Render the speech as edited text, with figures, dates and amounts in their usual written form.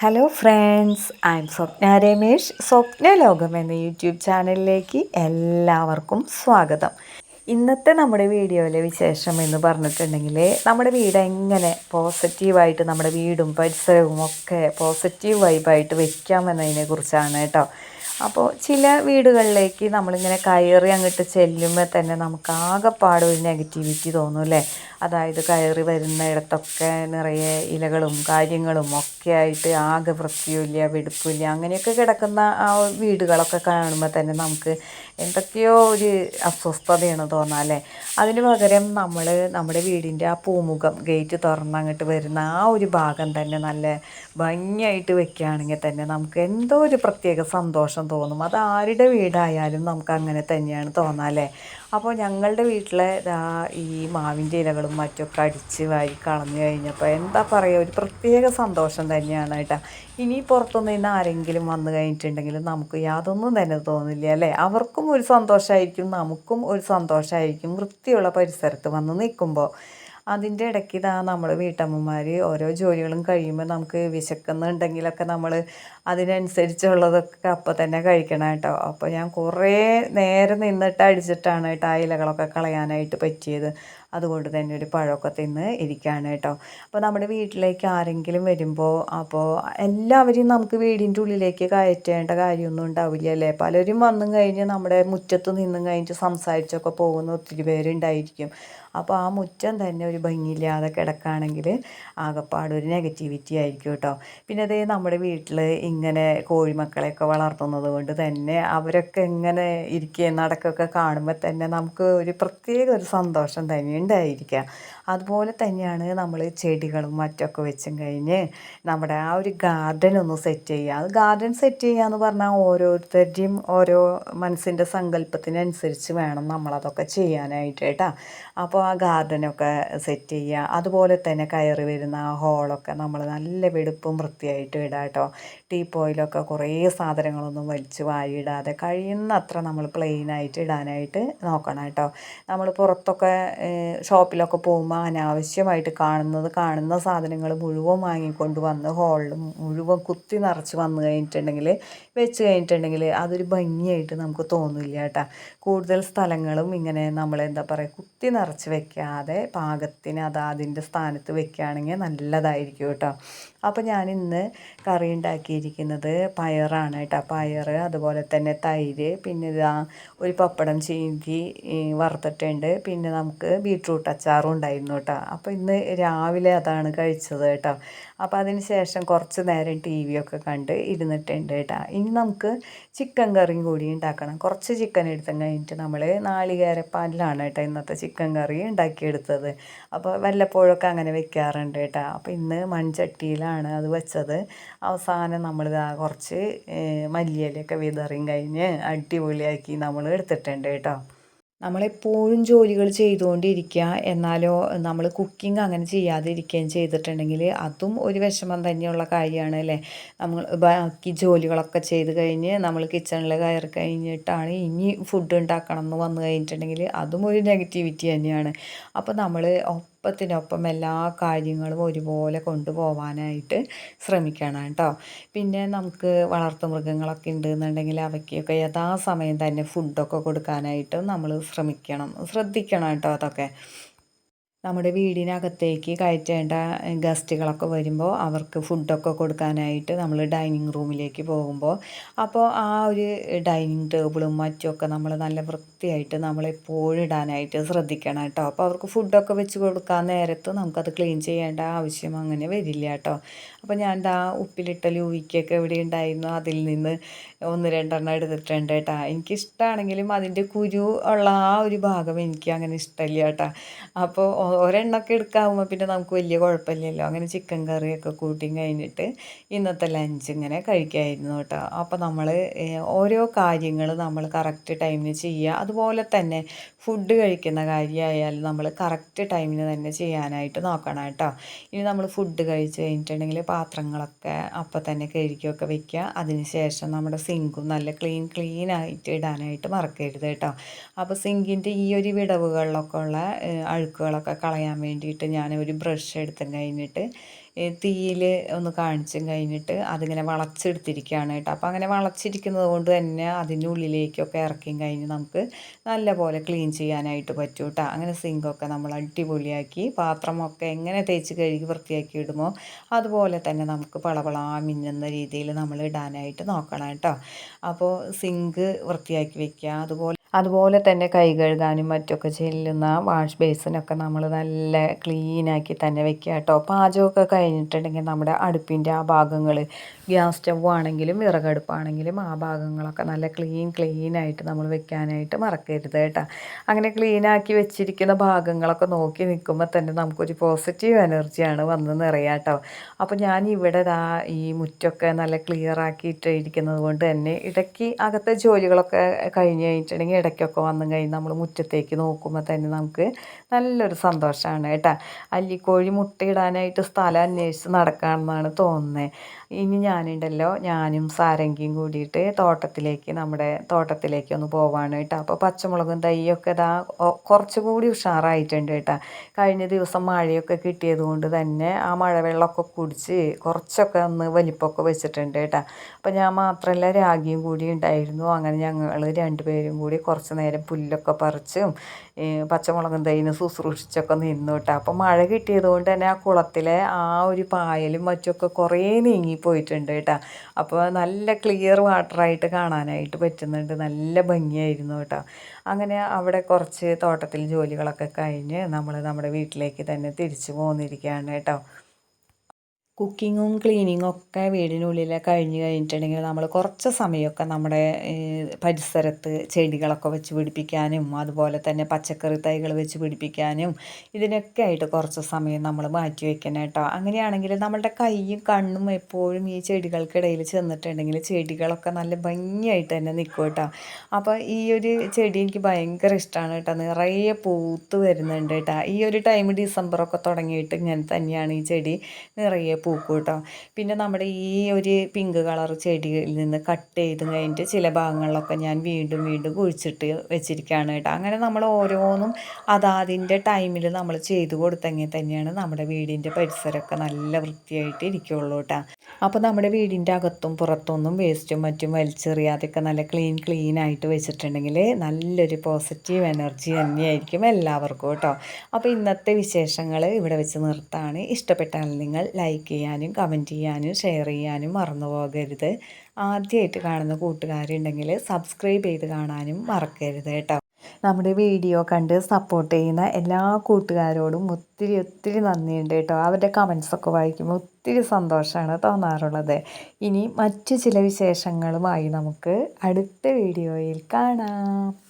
Hello friends, I M സ്വപ്ന രമേഷ്. സ്വപ്ന ലോകം എന്ന YouTube ചാനലിലേക്ക് എല്ലാവർക്കും സ്വാഗതം. ഇന്നത്തെ നമ്മുടെ വീഡിയോയിലെ വിശേഷം എന്ന് പറഞ്ഞിട്ടുണ്ടെങ്കിൽ, നമ്മുടെ വീട് എങ്ങനെ പോസിറ്റീവായിട്ട് നമ്മുടെ വീടും പരിസരവും ഒക്കെ പോസിറ്റീവ് വൈബായിട്ട് വെക്കാമെന്നതിനെ കുറിച്ചാണ് കേട്ടോ. അപ്പോൾ ചില വീടുകളിലേക്ക് നമ്മളിങ്ങനെ കയറി അങ്ങോട്ട് ചെല്ലുമ്പോൾ തന്നെ നമുക്ക് ആകെപ്പാട് ഒരു നെഗറ്റിവിറ്റി തോന്നും അല്ലേ. അതായത് കയറി വരുന്നിടത്തൊക്കെ നിറയെ ഇലകളും കാര്യങ്ങളും ഒക്കെ ആയിട്ട് ആകെ വൃത്തിയില്ല വെടുപ്പില്ല അങ്ങനെയൊക്കെ കിടക്കുന്ന ആ വീടുകളൊക്കെ കാണുമ്പോൾ തന്നെ നമുക്ക് എന്തൊക്കെയോ ഒരു അസ്വസ്ഥതയാണ് തോന്നുക അല്ലേ. അതിന് പകരം നമ്മൾ നമ്മുടെ വീടിൻ്റെ ആ പൂമുഖം ഗേറ്റ് തുറന്ന് അങ്ങോട്ട് വരുന്ന ആ ഒരു ഭാഗം തന്നെ നല്ല ഭംഗിയായിട്ട് വെക്കുകയാണെങ്കിൽ തന്നെ നമുക്ക് എന്തോ ഒരു പ്രത്യേക സന്തോഷം തോന്നും. അത് ആരുടെ വീടായാലും നമുക്ക് അങ്ങനെ തന്നെയാണ് തോന്നുക അല്ലേ. അപ്പോൾ ഞങ്ങളുടെ വീട്ടിലെ ഈ മാവിൻ്റെ ഇലകളും മറ്റൊക്കെ അടിച്ച് വാരി കളഞ്ഞു കഴിഞ്ഞപ്പോൾ എന്താ പറയുക, ഒരു പ്രത്യേക സന്തോഷം തന്നെയാണ് കേട്ടോ. ഇനി പുറത്തുനിന്ന് ആരെങ്കിലും വന്നു കഴിഞ്ഞിട്ടുണ്ടെങ്കിൽ നമുക്ക് യാതൊന്നും തന്നെ തോന്നില്ല അല്ലേ. അവർക്കും ഒരു സന്തോഷമായിരിക്കും, നമുക്കും ഒരു സന്തോഷമായിരിക്കും വൃത്തിയുള്ള പരിസരത്ത് വന്ന് നിൽക്കുമ്പോൾ. അതിൻ്റെ ഇടയ്ക്ക് നമ്മൾ വീട്ടമ്മമാർ ഓരോ ജോലികളും കഴിയുമ്പോൾ നമുക്ക് വിശക്കുന്നുണ്ടെങ്കിലൊക്കെ നമ്മൾ അതിനനുസരിച്ചുള്ളതൊക്കെ അപ്പം തന്നെ കഴിക്കണം കേട്ടോ. അപ്പോൾ ഞാൻ കുറേ നേരം നിന്നിട്ട് അടിച്ചിട്ടാണ് കേട്ടോ ആ ഇലകളൊക്കെ കളയാനായിട്ട് പറ്റിയത്. അതുകൊണ്ട് തന്നെ ഒരു പഴമൊക്കെ തിന്ന് ഇരിക്കുകയാണ് കേട്ടോ. അപ്പോൾ നമ്മുടെ വീട്ടിലേക്ക് ആരെങ്കിലും വരുമ്പോൾ അപ്പോൾ എല്ലാവരെയും നമുക്ക് വീടിൻ്റെ ഉള്ളിലേക്ക് കയറ്റേണ്ട കാര്യമൊന്നും ഉണ്ടാവില്ല അല്ലേ. പലരും വന്നും കഴിഞ്ഞ് നമ്മുടെ മുറ്റത്ത് നിന്നും കഴിഞ്ഞിട്ട് സംസാരിച്ചൊക്കെ പോകുന്ന ഒത്തിരി പേരുണ്ടായിരിക്കും. അപ്പോൾ ആ മുറ്റം തന്നെ ഒരു ഭംഗിയില്ലാതെ കിടക്കുകയാണെങ്കിൽ ആകെപ്പാടൊരു നെഗറ്റിവിറ്റി ആയിരിക്കും കേട്ടോ. പിന്നെ അതേ നമ്മുടെ വീട്ടിൽ ഇങ്ങനെ കോഴിമക്കളെയൊക്കെ വളർത്തുന്നത് കൊണ്ട് തന്നെ അവരൊക്കെ ഇങ്ങനെ ഇരിക്കുകയും നടക്കുകയൊക്കെ കാണുമ്പോൾ തന്നെ നമുക്ക് ഒരു പ്രത്യേക ഒരു സന്തോഷം തന്നെ ഉണ്ടായിരിക്കുക. അതുപോലെ തന്നെയാണ് നമ്മൾ ചെടികളും മറ്റൊക്കെ വെച്ചും കഴിഞ്ഞ് നമ്മുടെ ആ ഒരു ഗാർഡൻ ഒന്ന് സെറ്റ് ചെയ്യുക. അത് ഗാർഡൻ സെറ്റ് ചെയ്യുക എന്ന് പറഞ്ഞാൽ ഓരോരുത്തരുടെയും ഓരോ മനസ്സിൻ്റെ സങ്കല്പത്തിനനുസരിച്ച് വേണം നമ്മളതൊക്കെ ചെയ്യാനായിട്ട് കേട്ടോ. അപ്പോൾ ആ ഗാർഡനൊക്കെ സെറ്റ് ചെയ്യുക. അതുപോലെ തന്നെ കയറി വരുന്ന ആ ഹോളൊക്കെ നമ്മൾ നല്ല വെടുപ്പും വൃത്തിയായിട്ട് ഇടുക കേട്ടോ. ടീപ്പോയിലൊക്കെ കുറേ സാധനങ്ങളൊന്നും വലിച്ച് വാരിയിടാതെ കഴിയുന്നത്ര നമ്മൾ പ്ലെയിനായിട്ട് ഇടാനായിട്ട് നോക്കണം കേട്ടോ. നമ്മൾ പുറത്തൊക്കെ ഷോപ്പിലൊക്കെ പോകുമ്പോൾ അനാവശ്യമായിട്ട് കാണുന്ന സാധനങ്ങൾ മുഴുവൻ വാങ്ങിക്കൊണ്ട് വന്ന് ഹോളിൽ മുഴുവൻ കുത്തി നിറച്ച് വന്നു കഴിഞ്ഞിട്ടുണ്ടെങ്കിൽ വെച്ച് കഴിഞ്ഞിട്ടുണ്ടെങ്കിൽ അതൊരു ഭംഗിയായിട്ട് നമുക്ക് തോന്നില്ല കേട്ടോ. കൂടുതൽ സ്ഥലങ്ങളും ഇങ്ങനെ നമ്മൾ എന്താ പറയുക കുത്തി നിറച്ച് വെക്കാതെ പാകത്തിന് അത് അതിൻ്റെ സ്ഥാനത്ത് വെക്കുകയാണെങ്കിൽ നല്ലതായിരിക്കും കേട്ടോ. അപ്പോൾ ഞാൻ ഇന്ന് കറി ഉണ്ടാക്കിയിരിക്കുന്നത് പയറാണ് കേട്ടോ. പയർ, അതുപോലെ തന്നെ തൈര്, പിന്നെ ഇതാ ഒരു പപ്പടം ചീന്തി വറുത്തിട്ടുണ്ട്. പിന്നെ നമുക്ക് ബീട്രൂട്ട് അച്ചാറും ഉണ്ടായിരുന്നു കേട്ടോ. അപ്പോൾ ഇന്ന് രാവിലെ അതാണ് കഴിച്ചത് കേട്ടോ. അപ്പോൾ അതിന് ശേഷം കുറച്ച് നേരം ടി വി ഒക്കെ കണ്ട് ഇരുന്നിട്ടുണ്ട് കേട്ടോ. ഇനി നമുക്ക് ചിക്കൻ കറിയും കൂടി ഉണ്ടാക്കണം. കുറച്ച് ചിക്കൻ എടുത്തു കഴിഞ്ഞിട്ട് നമ്മൾ നാളികേരപ്പാലിലാണ് കേട്ടോ ഇന്നത്തെ ചിക്കൻ കറി ഉണ്ടാക്കിയെടുത്തത്. അപ്പോൾ വല്ലപ്പോഴൊക്കെ അങ്ങനെ വെക്കാറുണ്ട് കേട്ടോ. അപ്പോൾ ഇന്ന് മൺചട്ടിയിലാണ് അത് വെച്ചത്. അവസാനം നമ്മളിതാ കുറച്ച് മല്ലിയിലയൊക്കെ വിതറിയും കഴിഞ്ഞ് അടിപൊളിയാക്കി നമ്മൾ എടുത്തിട്ടുണ്ട് കേട്ടോ. നമ്മളെപ്പോഴും ജോലികൾ ചെയ്തുകൊണ്ടിരിക്കുക, എന്നാലോ നമ്മൾ കുക്കിംഗ് അങ്ങനെ ചെയ്യാതെ ഇരിക്കുകയും ചെയ്തിട്ടുണ്ടെങ്കിൽ അതും ഒരു വിഷമം തന്നെയുള്ള കാര്യമാണ് അല്ലേ. നമ്മൾ ബാക്കി ജോലികളൊക്കെ ചെയ്ത് കഴിഞ്ഞ് നമ്മൾ കിച്ചണിൽ കയറി കഴിഞ്ഞിട്ടാണ് ഇനി ഫുഡ് ഉണ്ടാക്കണം എന്ന് വന്നു കഴിഞ്ഞിട്ടുണ്ടെങ്കിൽ അതും ഒരു നെഗറ്റിവിറ്റി തന്നെയാണ്. അപ്പോൾ നമ്മൾ ഒപ്പത്തിനൊപ്പം എല്ലാ കാര്യങ്ങളും ഒരുപോലെ കൊണ്ടുപോകാനായിട്ട് ശ്രമിക്കണം കേട്ടോ. പിന്നെ നമുക്ക് വളർത്തുമൃഗങ്ങളൊക്കെ ഉണ്ടെന്നുണ്ടെങ്കിൽ അവയ്ക്കൊക്കെ യഥാസമയം തന്നെ ഫുഡൊക്കെ കൊടുക്കാനായിട്ടും നമ്മൾ ശ്രദ്ധിക്കണം കേട്ടോ. അതൊക്കെ നമ്മുടെ വീടിനകത്തേക്ക് കയറ്റേണ്ട ഗസ്റ്റുകളൊക്കെ വരുമ്പോൾ അവർക്ക് ഫുഡൊക്കെ കൊടുക്കാനായിട്ട് നമ്മൾ ഡൈനിങ് റൂമിലേക്ക് പോകുമ്പോൾ അപ്പോൾ ആ ഒരു ഡൈനിങ് ടേബിളും മറ്റുമൊക്കെ നമ്മൾ നല്ല വൃത്തിയായിട്ട് നമ്മളെപ്പോഴും ഇടാനായിട്ട് ശ്രദ്ധിക്കണം കേട്ടോ. അപ്പോൾ അവർക്ക് ഫുഡൊക്കെ വെച്ച് കൊടുക്കാൻ നേരത്ത് നമുക്കത് ക്ലീൻ ചെയ്യേണ്ട ആവശ്യം അങ്ങനെ വരില്ല കേട്ടോ. അപ്പോൾ ഞാൻ ഉപ്പിലിട്ട ലൂയിക്കൊക്കെ ഇവിടെ ഉണ്ടായിരുന്നു, അതിൽ നിന്ന് ഒന്ന് രണ്ടെണ്ണം എടുത്തിട്ടുണ്ട് കേട്ടോ. എനിക്കിഷ്ടമാണെങ്കിലും അതിൻ്റെ കുരു ഉള്ള ആ ഒരു ഭാഗം എനിക്ക് അങ്ങനെ ഇഷ്ടമില്ല കേട്ടോ. അപ്പോൾ ഒരെണ്ണമൊക്കെ എടുക്കാവുമ്പോൾ പിന്നെ നമുക്ക് വലിയ കുഴപ്പമില്ലല്ലോ. അങ്ങനെ ചിക്കൻ കറിയൊക്കെ കൂട്ടി കഴിഞ്ഞിട്ട് ഇന്നത്തെ ലഞ്ച് ഇങ്ങനെ കഴിക്കായിരുന്നു കേട്ടോ. അപ്പോൾ നമ്മൾ ഓരോ കാര്യങ്ങൾ നമ്മൾ കറക്റ്റ് ടൈമിന് ചെയ്യുക. അതുപോലെ തന്നെ ഫുഡ് കഴിക്കുന്ന കാര്യമായാലും നമ്മൾ കറക്റ്റ് ടൈമിന് തന്നെ ചെയ്യാനായിട്ട് നോക്കണം കേട്ടോ. ഇനി നമ്മൾ ഫുഡ് കഴിച്ച് കഴിഞ്ഞിട്ടുണ്ടെങ്കിൽ പാത്രങ്ങളൊക്കെ അപ്പം തന്നെ കഴുകിയൊക്കെ വെക്കുക. അതിന് ശേഷം നമ്മുടെ സിങ്കും നല്ല ക്ലീനായിട്ട് ഇടാനായിട്ട് മറക്കരുത് കേട്ടോ. അപ്പോൾ സിങ്കിൻ്റെ ഈ ഒരു വിടവുകളിലൊക്കെ ഉള്ള അഴുക്കുകളൊക്കെ കളയാൻ വേണ്ടിയിട്ട് ഞാൻ ഒരു ബ്രഷ് എടുത്തും കഴിഞ്ഞിട്ട് തീയിൽ ഒന്ന് കാണിച്ചും കഴിഞ്ഞിട്ട് അതിങ്ങനെ വളച്ചെടുത്തിരിക്കുകയാണ് കേട്ടോ. അപ്പോൾ അങ്ങനെ വളച്ചിരിക്കുന്നത് കൊണ്ട് തന്നെ അതിൻ്റെ ഉള്ളിലേക്കൊക്കെ ഇറക്കിയും കഴിഞ്ഞ് നമുക്ക് നല്ലപോലെ ക്ലീൻ ചെയ്യാനായിട്ട് പറ്റും കേട്ടോ. അങ്ങനെ സിങ്കൊക്കെ നമ്മൾ അടിപൊളിയാക്കി പാത്രമൊക്കെ എങ്ങനെ തേച്ച് കഴുകി വൃത്തിയാക്കി ഇടുമോ അതുപോലെ തന്നെ നമുക്ക് പളപളാ മിന്നുന്ന രീതിയിൽ നമ്മൾ ഇടാനായിട്ട് നോക്കണം കേട്ടോ. അപ്പോൾ സിങ്ക് വൃത്തിയാക്കി വെക്കുക. അതുപോലെ തന്നെ കൈ കഴുകാനും മറ്റൊക്കെ ചെല്ലുന്ന വാഷ് ബേസിനൊക്കെ നമ്മൾ നല്ല ക്ലീനാക്കി തന്നെ വെക്കുക കേട്ടോ. പാചകമൊക്കെ കഴിഞ്ഞിട്ടുണ്ടെങ്കിൽ നമ്മുടെ അടുപ്പിൻ്റെ ആ ഭാഗങ്ങൾ ഗ്യാസ് സ്റ്റവ് ആണെങ്കിലും വിറകടുപ്പാണെങ്കിലും ആ ഭാഗങ്ങളൊക്കെ നല്ല ക്ലീനായിട്ട് നമ്മൾ വെക്കാനായിട്ട് മറക്കരുത് കേട്ടോ. അങ്ങനെ ക്ലീനാക്കി വെച്ചിരിക്കുന്ന ഭാഗങ്ങളൊക്കെ നോക്കി നിൽക്കുമ്പോൾ തന്നെ നമുക്കൊരു പോസിറ്റീവ് എനർജിയാണ് വന്ന് നിറയുക കേട്ടോ. അപ്പോൾ ഞാൻ ഇവിടെ ഈ മുറ്റമൊക്കെ നല്ല ക്ലിയർ ആക്കിയിട്ടിരിക്കുന്നത് കൊണ്ട് തന്നെ ഇടയ്ക്ക് അകത്തെ ജോലികളൊക്കെ കഴിഞ്ഞ് കഴിഞ്ഞിട്ടുണ്ടെങ്കിൽ ഇടയ്ക്കൊക്കെ വന്നു കഴിഞ്ഞ് നമ്മൾ മുറ്റത്തേക്ക് നോക്കുമ്പോൾ തന്നെ നമുക്ക് നല്ലൊരു സന്തോഷമാണ് കേട്ടോ. അല്ലിക്കോഴി മുട്ടയിടാനായിട്ട് സ്ഥലം അന്വേഷിച്ച് നടക്കാമെന്നാണ് തോന്നുന്നത്. ഇനി ഞാനും സാരംഗിയും കൂടിയിട്ട് നമ്മുടെ തോട്ടത്തിലേക്ക് ഒന്ന് പോവാണ് കേട്ടോ. അപ്പോൾ പച്ചമുളകും തൈയൊക്കെ കുറച്ചുകൂടി ഉഷാറായിട്ടുണ്ട് കേട്ടോ. കഴിഞ്ഞ ദിവസം മഴയൊക്കെ കിട്ടിയത് കൊണ്ട് തന്നെ ആ മഴവെള്ളമൊക്കെ കുടിച്ച് കുറച്ചൊക്കെ ഒന്ന് വലിപ്പമൊക്കെ വെച്ചിട്ടുണ്ട് കേട്ടോ. അപ്പോൾ ഞാൻ മാത്രമല്ല രാഗിയും കൂടി ഉണ്ടായിരുന്നു. അങ്ങനെ ഞങ്ങൾ രണ്ടുപേരും കൂടി കുറച്ച് നേരം പുല്ലൊക്കെ പറിച്ചും പച്ചമുളകും തൈന് ശുശ്രൂഷിച്ചൊക്കെ നിന്നു കേട്ടോ. അപ്പോൾ മഴ കിട്ടിയത് കൊണ്ട് തന്നെ ആ കുളത്തിലെ ആ ഒരു പായലും മറ്റുമൊക്കെ കുറേ നീങ്ങിപ്പോയിട്ടുണ്ട് കേട്ടോ. അപ്പോൾ നല്ല ക്ലിയർ വാട്ടറായിട്ട് കാണാനായിട്ട് പറ്റുന്നുണ്ട്. നല്ല ഭംഗിയായിരുന്നു കേട്ടോ. അങ്ങനെ അവിടെ കുറച്ച് തോട്ടത്തിൽ ജോലികളൊക്കെ കഴിഞ്ഞ് നമ്മൾ നമ്മുടെ വീട്ടിലേക്ക് തന്നെ തിരിച്ചു പോന്നിരിക്കുകയാണ് കേട്ടോ. കുക്കിങ്ങും ക്ലീനിങ്ങും ഒക്കെ വീടിനുള്ളിൽ കഴിഞ്ഞിട്ടുണ്ടെങ്കിൽ നമ്മൾ കുറച്ച് സമയമൊക്കെ നമ്മുടെ പരിസരത്ത് ചെടികളൊക്കെ വെച്ച് പിടിപ്പിക്കാനും അതുപോലെ തന്നെ പച്ചക്കറി തൈകൾ വെച്ച് പിടിപ്പിക്കാനും ഇതിനൊക്കെ ആയിട്ട് കുറച്ച് സമയം നമ്മൾ മാറ്റി വയ്ക്കണം കേട്ടോ. അങ്ങനെയാണെങ്കിൽ നമ്മളുടെ കൈയും കണ്ണും എപ്പോഴും ഈ ചെടികൾക്കിടയിൽ ചെന്നിട്ടുണ്ടെങ്കിൽ ചെടികളൊക്കെ നല്ല ഭംഗിയായിട്ട് തന്നെ നിൽക്കും കേട്ടോ. അപ്പോൾ ഈ ഒരു ചെടി എനിക്ക് ഭയങ്കര ഇഷ്ടമാണ് കേട്ടോ. നിറയെ പൂത്ത് വരുന്നുണ്ട് കേട്ടോ. ഈ ഒരു ടൈം ഡിസംബറൊക്കെ തുടങ്ങിയിട്ട് ഇങ്ങനെ തന്നെയാണ് ഈ ചെടി നിറയെ പൂക്കും കേട്ടോ. പിന്നെ നമ്മുടെ ഈ ഒരു പിങ്ക് കളർ ചെടിയിൽ നിന്ന് കട്ട് ചെയ്ത് കഴിഞ്ഞിട്ട് ചില ഭാഗങ്ങളിലൊക്കെ ഞാൻ വീണ്ടും കുഴിച്ചിട്ട് വെച്ചിരിക്കുകയാണ് കേട്ടോ. അങ്ങനെ നമ്മൾ ഓരോന്നും അതിൻ്റെ ടൈമിൽ നമ്മൾ ചെയ്ത് കൊടുത്തെങ്കിൽ തന്നെയാണ് നമ്മുടെ വീടിൻ്റെ പരിസരമൊക്കെ നല്ല വൃത്തിയായിട്ട് ഇരിക്കുകയുള്ളൂ കേട്ടോ. അപ്പോൾ നമ്മുടെ വീടിൻ്റെ അകത്തും പുറത്തൊന്നും വേസ്റ്റും മറ്റും വലിച്ചെറിയാതെയൊക്കെ നല്ല ക്ലീനായിട്ട് വെച്ചിട്ടുണ്ടെങ്കിൽ നല്ലൊരു പോസിറ്റീവ് എനർജി തന്നെയായിരിക്കും എല്ലാവർക്കും കേട്ടോ. അപ്പോൾ ഇന്നത്തെ വിശേഷങ്ങൾ ഇവിടെ വെച്ച് നിർത്താണ്. ഇഷ്ടപ്പെട്ടാൽ നിങ്ങൾ ലൈക്ക് ചെയ്യാനും കമൻറ്റ് ചെയ്യാനും ഷെയർ ചെയ്യാനും മറന്നു പോകരുത്. ആദ്യമായിട്ട് കാണുന്ന കൂട്ടുകാരുണ്ടെങ്കിൽ സബ്സ്ക്രൈബ് ചെയ്ത് കാണാനും മറക്കരുത് കേട്ടോ. നമ്മുടെ വീഡിയോ കണ്ട് സപ്പോർട്ട് ചെയ്യുന്ന എല്ലാ കൂട്ടുകാരോടും ഒത്തിരി നന്ദിയുണ്ട് കേട്ടോ. അവരുടെ കമൻസൊക്കെ വായിക്കുമ്പോൾ ഒത്തിരി സന്തോഷമാണ് തോന്നാറുള്ളത്. ഇനി മറ്റു ചില വിശേഷങ്ങളുമായി നമുക്ക് അടുത്ത വീഡിയോയിൽ കാണാം.